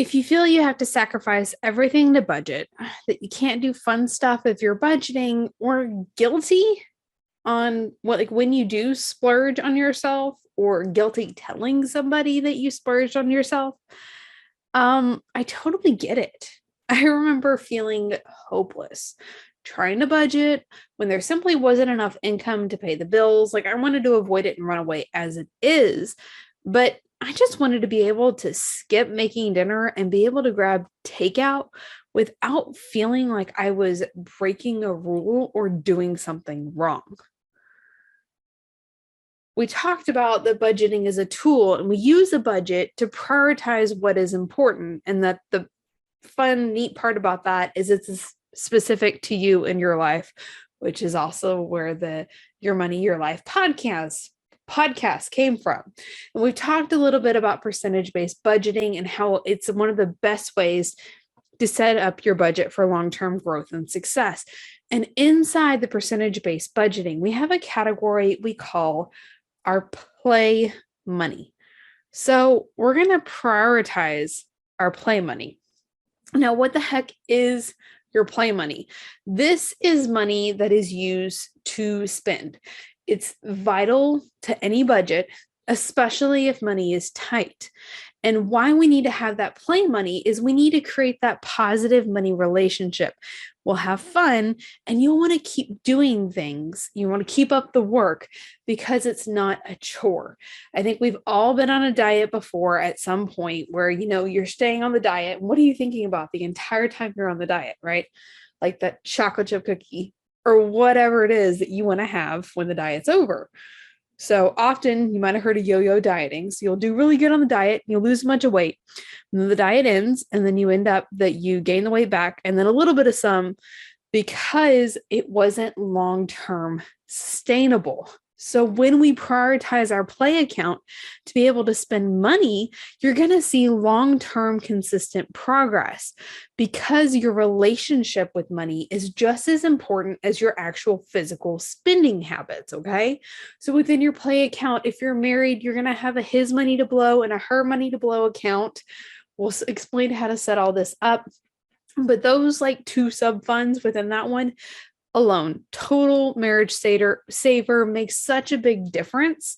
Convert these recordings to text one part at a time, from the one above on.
If you feel you have to sacrifice everything to budget, that you can't do fun stuff if you're budgeting, or guilty on what, like when you do splurge on yourself, or guilty telling somebody that you splurged on yourself, I totally get it. I remember feeling hopeless trying to budget when there simply wasn't enough income to pay the bills. Like I wanted to avoid it and run away as it is, but I just wanted to be able to skip making dinner and be able to grab takeout without feeling like I was breaking a rule or doing something wrong. We talked about that budgeting is a tool, and we use a budget to prioritize what is important. And that the fun, neat part about that is it's specific to you in your life, which is also where the Your Money, Your Life podcast came from. And we've talked a little bit about percentage-based budgeting and how it's one of the best ways to set up your budget for long-term growth and success. And inside the percentage-based budgeting, we have a category we call our play money. So we're going to prioritize our play money. Now, what the heck is your play money? This is money that is used to spend. It's vital to any budget, especially if money is tight. And why we need to have that play money is we need to create that positive money relationship. We'll have fun, and you'll want to keep doing things. You want to keep up the work because it's not a chore. I think we've all been on a diet before at some point where, you're staying on the diet. What are you thinking about the entire time you're on the diet, right? Like that chocolate chip cookie or whatever it is that you want to have when the diet's over. So often you might have heard of yo-yo dieting. So you'll do really good on the diet, you'll lose a bunch of weight, and then the diet ends, and then you end up that you gain the weight back and then a little bit of some because it wasn't long-term sustainable. So when we prioritize our play account to be able to spend money, you're going to see long-term consistent progress because your relationship with money is just as important as your actual physical spending habits, okay? So within your play account, if you're married, you're going to have a his money to blow and a her money to blow account. We'll explain how to set all this up. But those two sub funds within that one alone, total marriage saver, makes such a big difference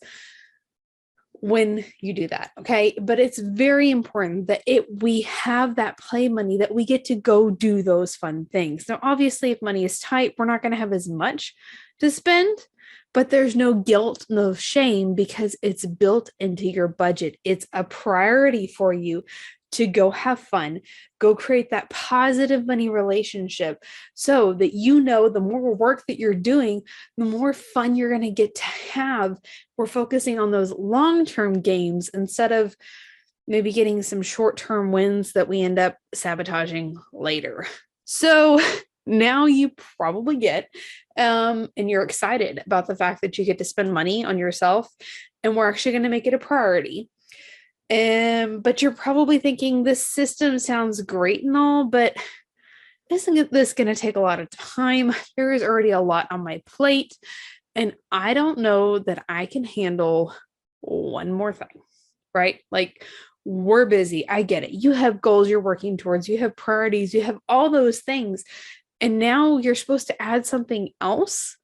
when you do that. Okay. But it's very important that we have that play money, that we get to go do those fun things. Now, obviously, if money is tight, we're not going to have as much to spend, but there's no guilt, no shame, because it's built into your budget. It's a priority for you to go have fun, go create that positive money relationship so that the more work that you're doing, the more fun you're going to get to have. We're focusing on those long-term gains instead of maybe getting some short-term wins that we end up sabotaging later. So now you probably get, and you're excited about the fact that you get to spend money on yourself, and we're actually going to make it a priority. But you're probably thinking this system sounds great and all, but isn't this going to take a lot of time? There is already a lot on my plate, and I don't know that I can handle one more thing, right? Like, we're busy. I get it. You have goals you're working towards. You have priorities. You have all those things. And now you're supposed to add something else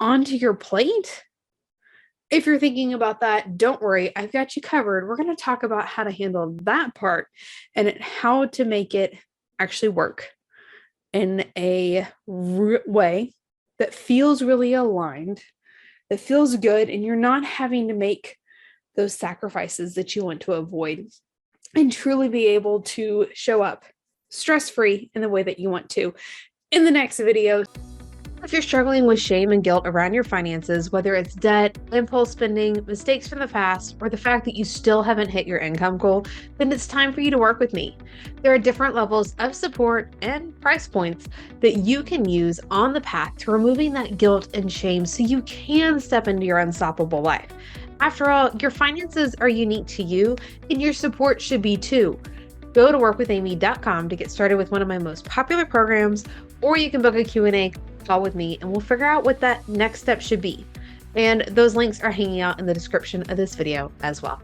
onto your plate. If you're thinking about that, don't worry, I've got you covered. We're going to talk about how to handle that part and how to make it actually work in a way that feels really aligned, that feels good, and you're not having to make those sacrifices that you want to avoid, and truly be able to show up stress-free in the way that you want to. In the next video, if you're struggling with shame and guilt around your finances, whether it's debt, impulse spending, mistakes from the past, or the fact that you still haven't hit your income goal, then it's time for you to work with me. There are different levels of support and price points that you can use on the path to removing that guilt and shame so you can step into your unstoppable life. After all, your finances are unique to you, and your support should be too. Go to workwithamy.com to get started with one of my most popular programs, or you can book a Q&A call with me and we'll figure out what that next step should be. And those links are hanging out in the description of this video as well.